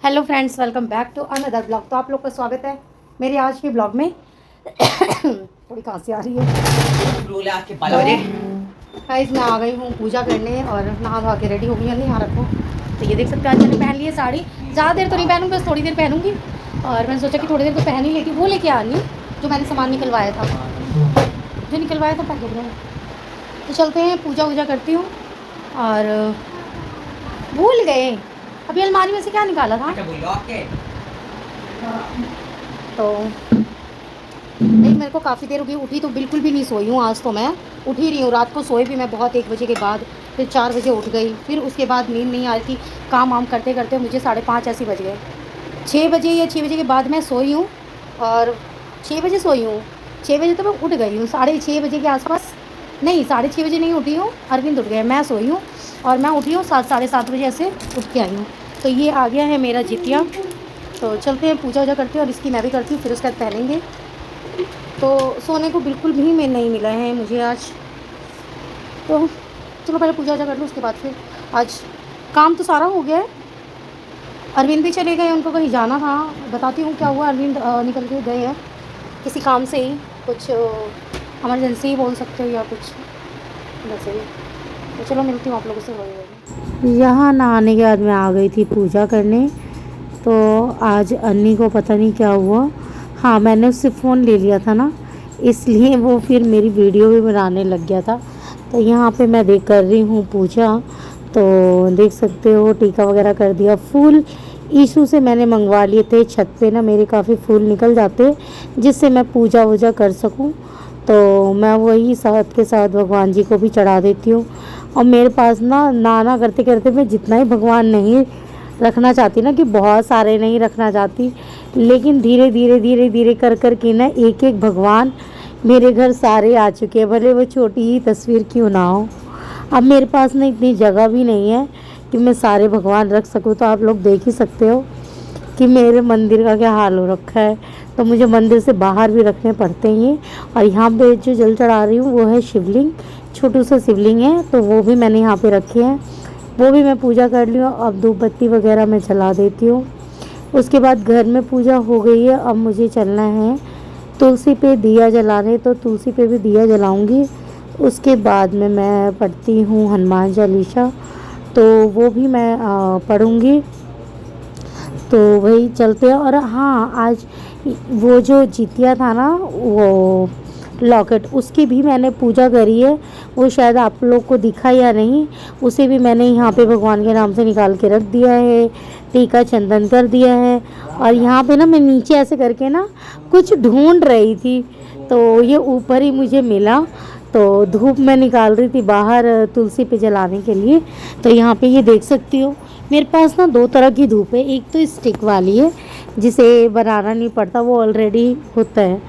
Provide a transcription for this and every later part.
Hello friends, welcome back to another blog. तो आप लोग का स्वागत है मेरे आज के ब्लॉग में। थोड़ी खांसी आ रही है। गाइस मैं आ गई हूँ पूजा करने और नहा धो के रेडी हो गई हूँ। यहाँ रखो। तो ये देख सकते हो, आज मैंने पहन ली है साड़ी। ज़्यादा देर तो नहीं पहनूँगी, बस थोड़ी देर पहनूँगी। और मैंने सोचा कि थोड़ी देर तो पहन ही लेती। वो लेके आ रही जो मैंने सामान निकलवाया था, पैकेट में। तो चलते हैं, पूजा वूजा करती हूँ। और भूल गए अभी अलमारी में से क्या निकाला था। तो नहीं, मेरे को काफ़ी देर हो गई, उठी तो बिल्कुल भी नहीं सोई हूँ। आज तो मैं उठ ही रही हूँ। रात को सोई भी मैं बहुत 1 बजे के बाद, फिर 4 बजे उठ गई। फिर उसके बाद नींद नहीं आ रही थी। काम वाम करते करते मुझे 5:30 ऐसे बज गए। 6 बजे या 6 बजे के बाद मैं सोई हूँ। और 6 बजे सोई हूँ। 6 बजे तो मैं उठ गई हूँ, 6:30 बजे के आसपास। नहीं, 6:30 बजे नहीं उठी हूँ, अरविंद उठ गया, मैं सोई हूँ। और मैं उठी हूँ 7 साढ़े 7 बजे ऐसे उठ के आई हूँ। तो ये आ गया है मेरा जितिया। तो चलते हैं, पूजा वूजा करते हैं। और इसकी मैं भी करती हूँ, फिर उसके बाद पहनेंगे। तो सोने को बिल्कुल भी मैं नहीं मिला है मुझे आज। तो चलो पहले पूजा वूजा कर लूँ, उसके बाद फिर आज काम तो सारा हो गया है। अरविंद भी चले गए, उनको कहीं जाना था। बताती हूँ क्या हुआ। अरविंद निकल के गए हैं किसी काम से ही, कुछ इमरजेंसी ही बोल सकते हो या कुछ वैसे ही। तो चलो मिलती हूँ आप लोगों से वही। यहाँ नहाने के बाद मैं आ गई थी पूजा करने। तो आज अन्नी को पता नहीं क्या हुआ। हाँ, मैंने उससे फ़ोन ले लिया था ना, इसलिए वो फिर मेरी वीडियो भी बनाने लग गया था। तो यहाँ पे मैं कर रही हूँ पूजा। तो देख सकते हो, टीका वगैरह कर दिया। फूल ईशू से मैंने मंगवा लिए थे। छत पे ना मेरे काफ़ी फूल निकल जाते, जिससे मैं पूजा वूजा कर सकूँ। तो मैं वही साथ के साथ भगवान जी को भी चढ़ा देती हूँ। और मेरे पास ना नाना करते करते मैं जितना ही भगवान नहीं रखना चाहती ना, कि बहुत सारे नहीं रखना चाहती, लेकिन धीरे धीरे धीरे धीरे कर कर के ना एक एक भगवान मेरे घर सारे आ चुके हैं, भले वो छोटी ही तस्वीर क्यों ना हो। अब मेरे पास ना इतनी जगह भी नहीं है कि मैं सारे भगवान रख सकूँ। तो आप लोग देख ही सकते हो कि मेरे मंदिर का क्या हाल हो रखा है। तो मुझे मंदिर से बाहर भी रखने पड़ते हैं। और यहाँ पे जो जल चढ़ा रही हूँ वो है शिवलिंग, छोटू सा शिवलिंग है। तो वो भी मैंने यहाँ पे रखे हैं, वो भी मैं पूजा कर ली हूँ। अब धूप बत्ती वगैरह मैं जला देती हूँ। उसके बाद घर में पूजा हो गई है। अब मुझे चलना है तुलसी पे दिया जलाने, तो तुलसी पे भी दिया जलाऊंगी। उसके बाद में मैं पढ़ती हूँ हनुमान चालीसा, तो वो भी मैं पढ़ूंगी। तो वही चलते हैं। और हाँ, आज वो जो जितिया था ना, वो लॉकेट, उसकी भी मैंने पूजा करी है। वो शायद आप लोग को दिखा या नहीं, उसे भी मैंने यहाँ पे भगवान के नाम से निकाल के रख दिया है, टीका चंदन कर दिया है। और यहाँ पे ना मैं नीचे ऐसे करके ना कुछ ढूंढ रही थी, तो ये ऊपर ही मुझे मिला। तो धूप में निकाल रही थी बाहर तुलसी पे जलाने के लिए। तो यहाँ पे ये देख सकती हो, मेरे पास ना 2 तरह की धूप है। एक तो स्टिक वाली है, जिसे बनाना नहीं पड़ता, वो ऑलरेडी होता है,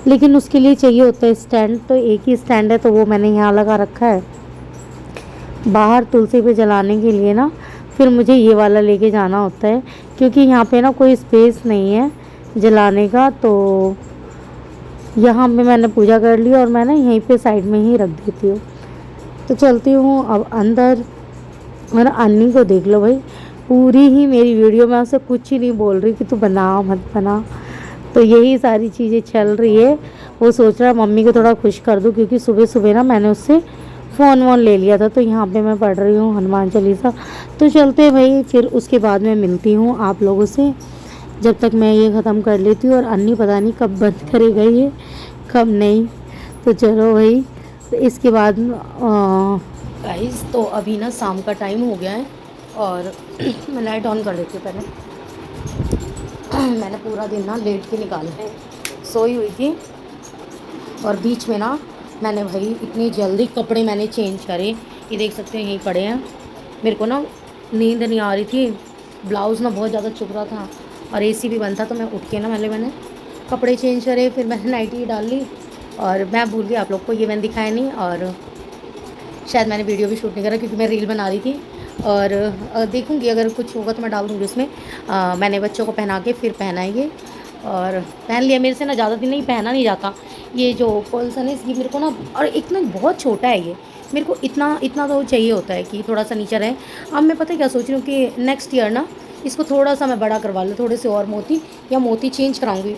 लेकिन उसके लिए चाहिए होता है स्टैंड। तो एक ही स्टैंड है, तो वो मैंने यहाँ लगा रखा है बाहर तुलसी पे जलाने के लिए ना। फिर मुझे ये वाला लेके जाना होता है, क्योंकि यहाँ पे ना कोई स्पेस नहीं है जलाने का। तो यहाँ पे मैंने पूजा कर ली और मैं ना यहीं पे साइड में ही रख देती हूँ। तो चलती हूँ अब अंदर। और अन्नी को देख लो भाई, पूरी ही मेरी वीडियो में उसे कुछ ही नहीं बोल रही कि तू बना मत बना। तो यही सारी चीज़ें चल रही है। वो सोच रहा है मम्मी को थोड़ा खुश कर दूँ, क्योंकि सुबह सुबह ना मैंने उससे फ़ोन वोन ले लिया था। तो यहाँ पे मैं पढ़ रही हूँ हनुमान चालीसा। तो चलते भाई, फिर उसके बाद में मिलती हूँ आप लोगों से, जब तक मैं ये ख़त्म कर लेती हूँ। और अन्नी पता नहीं कब बंद करेगा ये, कब नहीं। तो चलो भाई, तो इसके बाद गाइस, तो अभी ना शाम का टाइम हो गया है। और मैं लाइट ऑन कर देती हूँ पहले। मैंने पूरा दिन ना लेट के निकाला है, सोई हुई थी। और बीच में ना मैंने भाई इतनी जल्दी कपड़े मैंने चेंज करे, ये देख सकते हैं यहीं पड़े हैं। मेरे को ना नींद नहीं आ रही थी, ब्लाउज़ ना बहुत ज़्यादा चुभ रहा था, और एसी भी बंद था। तो मैं उठ के ना मैंने कपड़े चेंज करे, फिर मैंने नाइटी डाल ली। और मैं भूल गई आप लोग को, ये मैंने दिखाया नहीं। और शायद मैंने वीडियो भी शूट नहीं करा, क्योंकि मैं रील बना रही थी। और देखूंगी अगर कुछ होगा तो मैं डाल दूँगी उसमें। मैंने बच्चों को पहना के फिर पहना ये, और पहन लिया। मेरे से ना ज़्यादा दिन नहीं पहना नहीं जाता ये जो पॉल्सन है, इसकी मेरे को ना। और एक ना बहुत छोटा है ये, मेरे को इतना इतना तो चाहिए होता है कि थोड़ा सा नीचे रहे। अब मैं पता है क्या सोच रही हूँ कि नेक्स्ट ईयर ना इसको थोड़ा सा मैं बड़ा करवा लूँ, थोड़े से और मोती, या मोती चेंज कराऊँगी।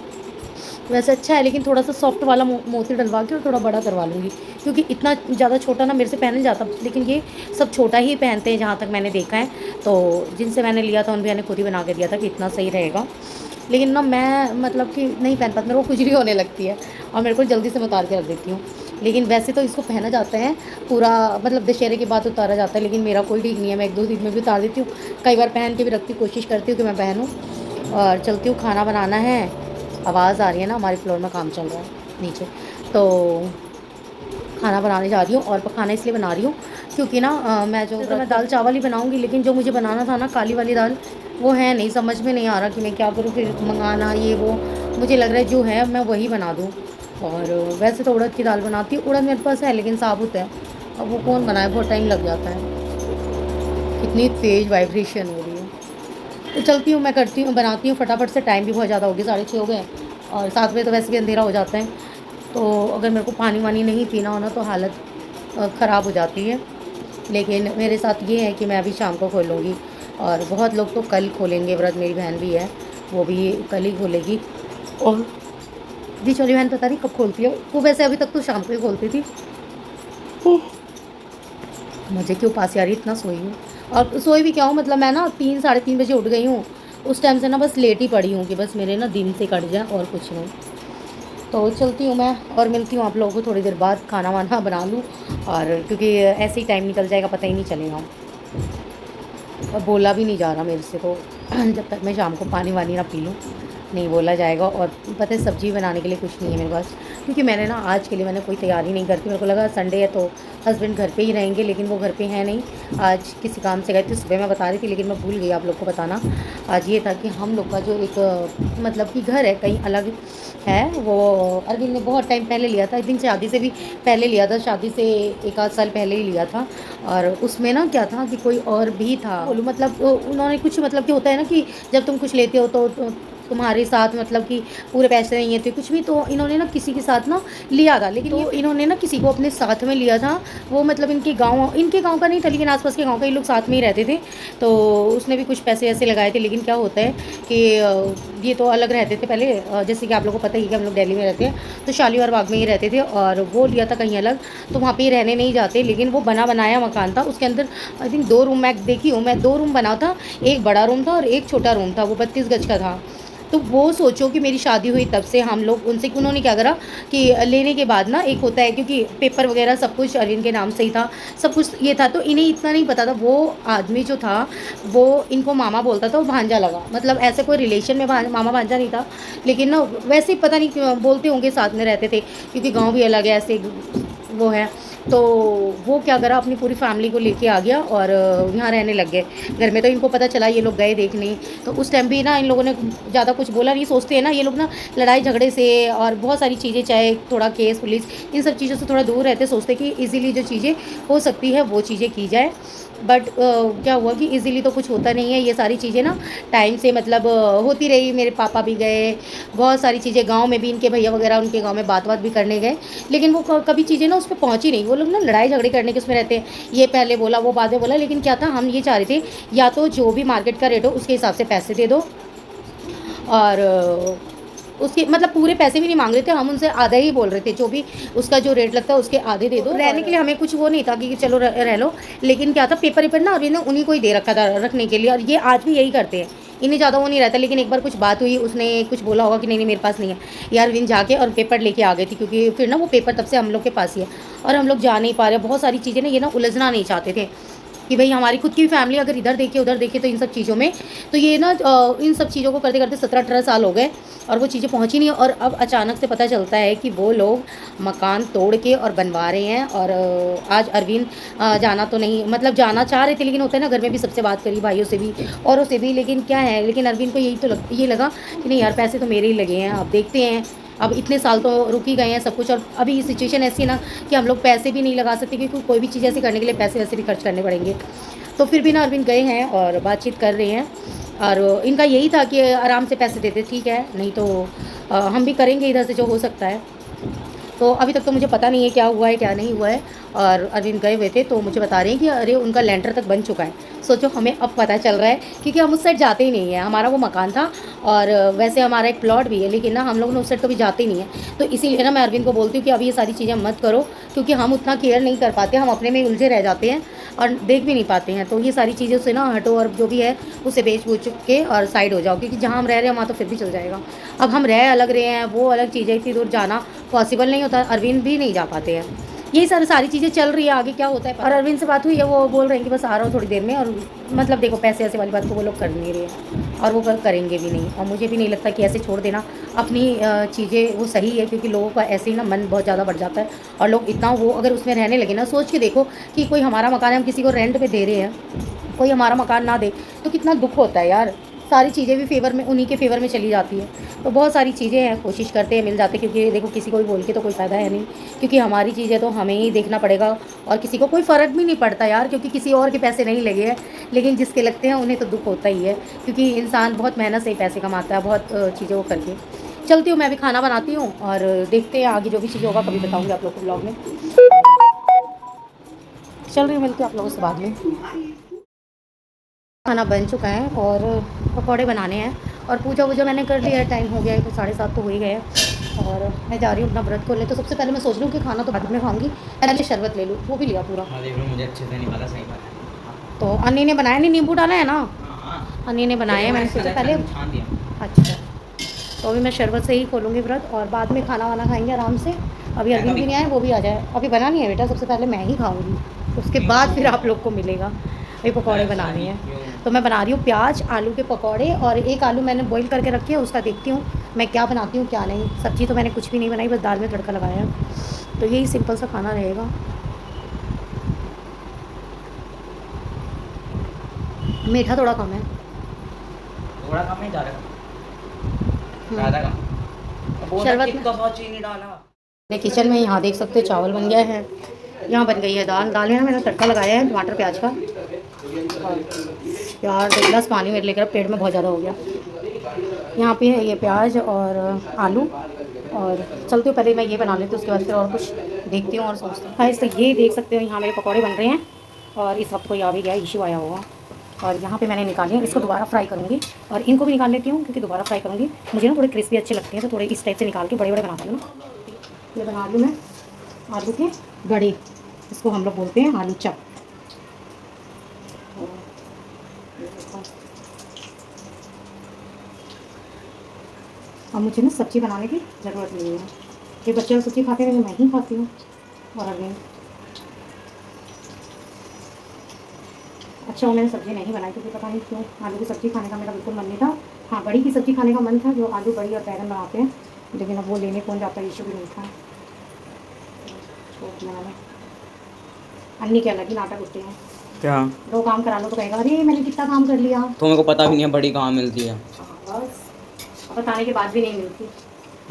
वैसे अच्छा है, लेकिन थोड़ा सा सॉफ्ट वाला मोती डलवा के और थोड़ा बड़ा करवा लूँगी, क्योंकि इतना ज़्यादा छोटा ना मेरे से पहन नहीं जाता। लेकिन ये सब छोटा ही पहनते हैं जहाँ तक मैंने देखा है। तो जिनसे मैंने लिया था उन भैया ने खुद ही बना के दिया था कि इतना सही रहेगा। लेकिन ना मैं मतलब कि नहीं पहन पाती, मेरे को खुजली होने लगती है और मेरे को जल्दी से मैं उतार के रख देती हूँ। लेकिन वैसे तो इसको पहना जाता है पूरा, मतलब दशहरे के बाद उतारा जाता है, लेकिन मेरा कोई ठीक नहीं है, मैं 1-2 दिन में भी उतार देती हूँ। कई बार पहन के भी रखती हूँ, कोशिश करती हूँ कि मैं पहनूँ। और चलती हूँ, खाना बनाना है। आवाज़ आ रही है ना, हमारे फ्लोर में काम चल रहा है नीचे। तो खाना बनाने जा रही हूँ, और खाना इसलिए बना रही हूँ क्योंकि ना मैं जो तो मैं दाल चावल ही बनाऊँगी, लेकिन जो मुझे बनाना था ना काली वाली दाल, वो है नहीं, समझ में नहीं आ रहा कि मैं क्या करूँ, फिर मंगाना ये वो। मुझे लग रहा है जो है मैं वही बना दूँ। और वैसे तो उड़द की दाल बनाती हूँ, उड़द मेरे पास है लेकिन साबुत है, अब वो कौन बनाए, बहुत टाइम लग जाता है। कितनी तेज़ वाइब्रेशन हो रही है। तो चलती हूँ, मैं करती हूँ, बनाती हूँ फटाफट से, टाइम भी बहुत ज़्यादा हो गया, 6:30 हो गए, और 7 बजे तो वैसे भी अंधेरा हो जाता है। तो अगर मेरे को पानी वानी नहीं पीना हो ना तो हालत ख़राब हो जाती है। लेकिन मेरे साथ ये है कि मैं अभी शाम को खोलूँगी, और बहुत लोग तो कल खोलेंगे व्रत, मेरी बहन भी है वो भी कल ही खोलेगी। और बीच वाली बहन पता नहीं कब खोलती है, वो वैसे अभी तक तो शाम को ही खोलती थी। मुझे क्यों पास यार, इतना सोई हूँ, और सोई भी क्या हूँ, मतलब मैं ना 3-3:30 बजे उठ गई हूँ। उस टाइम से ना बस लेट ही पड़ी हूँ कि बस मेरे ना दिन से कट जाए और कुछ नहीं। तो चलती हूँ मैं, और मिलती हूँ आप लोगों को थोड़ी देर बाद, खाना वाना बना लूँ, और क्योंकि ऐसे ही टाइम निकल जाएगा, पता ही नहीं चलेगा। और बोला भी नहीं जा रहा मेरे से तो जब तक मैं शाम को पानी वानी ना पी लूँ नहीं बोला जाएगा। और पता है सब्ज़ी बनाने के लिए कुछ नहीं है मेरे पास, क्योंकि मैंने ना आज के लिए मैंने कोई तैयारी नहीं करती। मेरे को लगा संडे है तो हस्बैंड घर पे ही रहेंगे, लेकिन वो घर पे हैं नहीं, आज किसी काम से गए थे। सुबह मैं बता रही थी लेकिन मैं भूल गई आप लोग को बताना। आज ये था कि हम लोग का जो एक मतलब कि घर है कहीं अलग है, वो अरविंद ने बहुत टाइम पहले लिया था, आई थिंक शादी से भी पहले लिया था, शादी से 1 आध साल पहले ही लिया था। और उसमें ना क्या था कि कोई और भी था, बोलूँ मतलब उन्होंने कुछ, मतलब कि होता है ना कि जब तुम कुछ लेते हो तो तुम्हारे साथ मतलब कि पूरे पैसे नहीं थे कुछ भी, तो इन्होंने ना किसी के साथ ना लिया था, लेकिन तो इन्होंने ना किसी को अपने साथ में लिया था। वो मतलब इनके गांव का नहीं था, लेकिन आसपास के गांव का, ये लोग साथ में ही रहते थे। तो उसने भी कुछ पैसे ऐसे लगाए थे, लेकिन क्या होता है कि ये तो अलग रहते थे पहले, जैसे कि आप लोगों को पता ही कि हम लोग दिल्ली में रहते हैं, तो शालीमार बाग में ही रहते थे, और वो लिया था कहीं अलग, तो वहाँ पे ही रहने नहीं जाते। लेकिन वो बना बनाया मकान था, उसके अंदर आई थिंक 2 रूम, मैं देखी हूँ, मैं 2 रूम बना था, एक बड़ा रूम था और एक छोटा रूम था, वो 32 गज का था। तो वो सोचो कि मेरी शादी हुई तब से हम लोग उनसे, उन्होंने क्या करा कि लेने के बाद ना, एक होता है क्योंकि पेपर वगैरह सब कुछ अरविंद के नाम से ही था, सब कुछ ये था, तो इन्हें इतना नहीं पता था। वो आदमी जो था वो इनको मामा बोलता था, वो भांजा लगा, मतलब ऐसे कोई रिलेशन में मामा भांजा नहीं था, लेकिन ना वैसे ही पता नहीं क्यों बोलते होंगे, साथ में रहते थे, क्योंकि गाँव भी अलग है, ऐसे वो है। तो वो क्या करा, अपनी पूरी फैमिली को लेके आ गया और यहाँ रहने लग गए घर में। तो इनको पता चला, ये लोग गए देखने, तो उस टाइम भी ना इन लोगों ने ज़्यादा कुछ बोला नहीं। सोचते हैं ना ये लोग ना लड़ाई झगड़े से और बहुत सारी चीज़ें, चाहे थोड़ा केस पुलिस इन सब चीज़ों से थोड़ा दूर रहते, सोचते कि इजीली जो चीज़ें हो सकती है वो चीज़ें की जाए। बट क्या हुआ कि इजीली तो कुछ होता नहीं है, ये सारी चीज़ें ना टाइम से मतलब होती रही। मेरे पापा भी गए, बहुत सारी चीज़ें, गांव में भी इनके भैया वगैरह उनके गांव में बात भी करने गए, लेकिन वो कभी चीज़ें ना उस पर पहुँची नहीं। वो लोग ना लड़ाई झगड़े करने के उसमें रहते हैं, ये पहले बोला वो बाद में बोला। लेकिन क्या था, हम ये चाह रहे थे या तो जो भी मार्केट का रेट हो उसके हिसाब से पैसे दे दो, और उसके मतलब पूरे पैसे भी नहीं मांग रहे थे, हम उनसे आधा ही बोल रहे थे, जो भी उसका जो रेट लगता है उसके आधे दे दो। रहने के लिए हमें कुछ वो नहीं था कि चलो रह लो, लेकिन क्या था, पेपर वेपर ना अरविंद ने उन्हीं को ही दे रखा था रखने के लिए, और ये आज भी यही करते हैं, इन्हें ज़्यादा वो नहीं रहता। लेकिन एक बार कुछ बात हुई, उसने कुछ बोला होगा कि नहीं नहीं मेरे पास नहीं है, यार अरविंद जाके और पेपर लेके आ गए थे, क्योंकि फिर ना वो पेपर तब से हम लोग के पास ही है, और हम लोग जा नहीं पा रहे, बहुत सारी चीज़ें ना, ये ना उलझना नहीं चाहते थे कि भाई हमारी खुद की फैमिली अगर इधर देखे उधर देखे, तो इन सब चीज़ों में, तो ये ना इन सब चीज़ों को करते करते 17-18 साल हो गए और वो चीज़ें पहुंची नहीं। और अब अचानक से पता चलता है कि वो लोग मकान तोड़ के और बनवा रहे हैं। और आज अरविंद जाना तो नहीं, मतलब जाना चाह रहे थे, लेकिन होता है ना, घर में भी सबसे बात करी, भाइयों से भी औरों से भी, लेकिन क्या है, लेकिन अरविंद को यही तो ये लगा कि नहीं यार, पैसे तो मेरे ही लगे हैं, अब देखते हैं, अब इतने साल तो रुक ही गए हैं सब कुछ, और अभी ये सिचुएशन ऐसी है ना कि हम लोग पैसे भी नहीं लगा सकते, क्योंकि कोई भी चीज़ ऐसी करने के लिए पैसे वैसे भी खर्च करने पड़ेंगे। तो फिर भी ना अरविंद गए हैं और बातचीत कर रहे हैं, और इनका यही था कि आराम से पैसे देते, ठीक है, नहीं तो हम भी करेंगे इधर से जो हो सकता है। तो अभी तक तो मुझे पता नहीं है क्या हुआ है क्या नहीं हुआ है। और अरविंद गए हुए थे तो मुझे बता रहे हैं कि अरे उनका लेंटर तक बन चुका है, सोचो हमें अब पता चल रहा है, क्योंकि हम उस साइड जाते ही नहीं है। हमारा वो मकान था और वैसे हमारा एक प्लॉट भी है, लेकिन ना हम लोग उस साइड कभी जाते ही नहीं है। तो इसीलिए ना मैं अरविंद को बोलती हूँ कि अभी ये सारी चीज़ें मत करो, क्योंकि हम उतना केयर नहीं कर पाते, हम अपने में उलझे रह जाते हैं और देख भी नहीं पाते हैं। तो ये सारी चीज़ों से ना हटो और जो भी है उसे बेच बूझ के और साइड हो जाओ, क्योंकि जहाँ हम रह रहे हैं वहाँ तो फिर भी चल जाएगा। अब हम रह अलग रहे हैं, वो अलग चीज़ है, इतनी दूर जाना पॉसिबल नहीं होता, अरविंद भी नहीं जा पाते हैं। यही सारी चीज़ें चल रही है, आगे क्या होता है। और अरविंद से बात हुई है, वो बोल रहे हैं कि बस आ रहा हूँ थोड़ी देर में, और मतलब देखो पैसे ऐसे वाली बात तो वो लोग कर नहीं रहे हैं और वो करेंगे भी नहीं, और मुझे भी नहीं लगता कि ऐसे छोड़ देना अपनी चीज़ें वो सही है, क्योंकि लोगों का ऐसे ही ना मन बहुत ज़्यादा बढ़ जाता है और लोग इतना वो अगर उसमें रहने लगे ना, सोच के देखो कि कोई हमारा मकान है, हम किसी को रेंट पे दे रहे हैं, कोई हमारा मकान ना दे तो कितना दुख होता है यार। सारी चीज़ें भी फेवर में, उन्हीं के फेवर में चली जाती है। तो बहुत सारी चीज़ें हैं, कोशिश करते हैं मिल जाते, क्योंकि देखो किसी को भी बोल के तो कोई फ़ायदा है नहीं, क्योंकि हमारी चीज़ें तो हमें ही देखना पड़ेगा और किसी को कोई फ़र्क भी नहीं पड़ता यार, क्योंकि किसी और के पैसे नहीं लगे हैं, लेकिन जिसके लगते हैं उन्हें तो दुख होता ही है, क्योंकि इंसान बहुत मेहनत से ही पैसे कमाता है, बहुत चीज़ें वो करके। चलती हूँ, मैं भी खाना बनाती हूँ और देखते हैं आगे जो भी चीज़ें होगा, कभी बताऊँगी आप लोग को ब्लॉग में। चल रही हूँ, मिलती हूँ आप लोगों से बाद में। खाना बन चुका है और पकौड़े बनाने हैं और पूजा वूजा मैंने कर लिया है, टाइम हो गया है, तो 7:30 तो हो ही गए हैं और मैं जा रही हूँ अपना व्रत खोलने। तो सबसे पहले मैं सोच रही हूँ कि खाना तो बाद में खाऊंगी, पहले शरबत ले लूँ, वो भी लिया पूरा। हाँ देख लो, मुझे अच्छे से नहीं पता सही बात है। तो अन्नी ने बनाया, नहीं नींबू डाला है ना, हाँ अन्नी ने बनाया है, मैंने सोचा पहले। छान दिया। अच्छा, तो अभी मैं शरबत से ही खोलूँगी व्रत और बाद में खाना वाना खाएंगे आराम से। अभी अरविंद भी नहीं आए, वो भी आ जाए। अभी बना नहीं है बेटा, सबसे पहले मैं ही खाऊँगी, उसके बाद फिर आप लोग को मिलेगा। अभी पकौड़े बनाने हैं, तो मैं बना रही हूँ प्याज आलू के पकौड़े, और एक आलू मैंने बॉईल करके रखी है, उसका देखती हूँ मैं क्या बनाती हूँ क्या नहीं। सब्ज़ी तो मैंने कुछ भी नहीं बनाई, बस दाल में तड़का लगाया है। तो यही सिंपल सा खाना रहेगा। मीठा थोड़ा कम है, थोड़ा कम नहीं, ज़्यादा कम, ज़्यादा कम। शरबत में बहुत चीनी डाला। मैं किचन में यहाँ देख सकते हो चावल बन गया है, यहाँ बन गई है दाल। दाल में ना मैंने तड़का लगाया है टमाटर प्याज का, और यार 2 गिलास पानी मेरे लेकर पेट में बहुत ज़्यादा हो गया। यहाँ पे है ये प्याज और आलू, और चलती हूँ पहले मैं ये बना लेती हूँ, उसके बाद फिर और कुछ देखती हूँ और सोचती हूँ। हाँ, इस तो ये देख सकते हो यहाँ मेरे पकौड़े बन रहे हैं और इस वक्त कोई आ भी गया, इशू आया होगा। और यहाँ पे मैंने निकाले हैं, इसको दोबारा फ्राई करूँगी और इनको भी निकाल लेती हूँ, क्योंकि दोबारा फ्राई करूँगी। मुझे ना थोड़े क्रिस्पी अच्छे लगते हैं, तो थोड़े इस टाइप से निकाल के बड़े बड़े बनाती हूँ ना। ये बना लूँ मैं आलू के बड़े, इसको हम लोग बोलते हैं आलू चप। अब मुझे ना सब्ज़ी बनाने की ज़रूरत नहीं है, ये बच्चे लोग सब्ज़ी खाते हैं, मैं ही खाती हूँ। और अभी अच्छा वो मैंने सब्ज़ी नहीं बनाई, क्योंकि पता नहीं क्यों आलू की सब्ज़ी खाने का मेरा बिल्कुल मन नहीं था। हाँ, बड़ी की सब्ज़ी खाने का मन था, जो आलू बड़ी और बैगन बनाते हैं, लेकिन अब वो लेने कौन जाता है, इशू भी नहीं था। अन्नी के अलग ही नाटक होते हैं, क्या? 2 काम करा लो तो कहेगा अरे मैंने कितना काम कर लिया। तो मेरे को पता भी नहीं है बड़ी कहाँ मिलती है। बस बताने के बाद भी नहीं मिलती।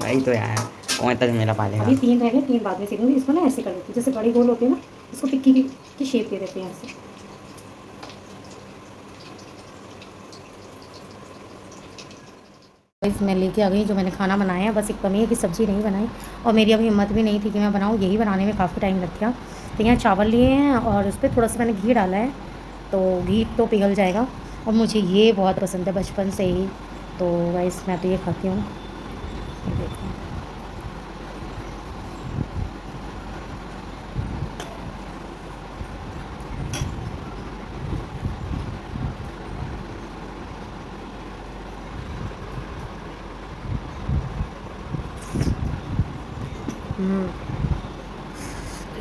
वही तो यार, कौन तक मेरा पालेगा। अभी 3 रह गए, 3 बाद में सीखूंगी। इसको ना ऐसे कर देती हूँ, जैसे बड़ी गोल होती है ना, इसको टिक्की की शेप दे देते हैं ऐसे। मैं लेके आ गई जो मैंने खाना बनाया है, बस एक कमी है कि सब्ज़ी नहीं बनाई, और मेरी अभी हिम्मत भी नहीं थी कि मैं बनाऊँ, यही बनाने में काफ़ी टाइम लग गया। तो यहाँ चावल लिए हैं और उस पर थोड़ा सा मैंने घी डाला है, तो घी तो पिघल जाएगा। और मुझे ये बहुत पसंद है बचपन से ही, तो वैसे मैं तो ये खाती हूँ। देखो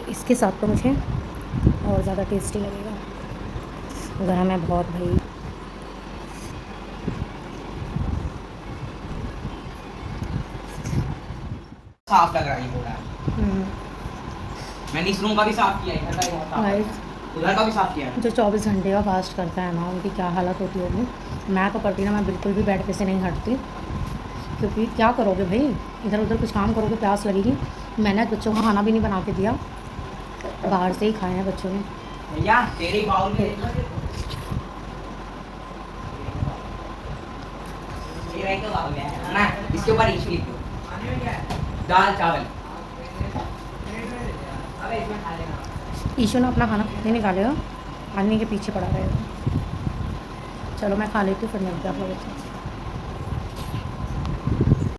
इसके साथ तो मुझे और ज़्यादा टेस्टी लगेगा, गरम है बहुत भाई। साफ लग रहा है ये पूरा। मैंने इस रूम का भी साफ किया है, इधर का भी बहुत साफ है, उधर का भी साफ किया है। जो 24 घंटे का फास्ट करता है ना, उनकी क्या हालत होती होगी। मैं तो करती ना, मैं बिल्कुल भी बेड पे से नहीं हटती, क्योंकि क्या करोगे भाई, इधर उधर कुछ काम करोगे प्यास लगेगी। मैंने बच्चों को खाना भी नहीं बना के दिया, बाहर से ही खाए हैं बच्चों ने। भैया तेरी बाउल में ये रही तो बाउल है ना, इसके ऊपर इशू लिख दो, दाल चावल। अबे इसमें खा लेना। ईशु ने अपना खाना खुद ही निकालेगा, अन्नी के पीछे पड़ा रहेगा। चलो मैं खा लेती हूँ, फिर मिलते हैं आप लोगों से।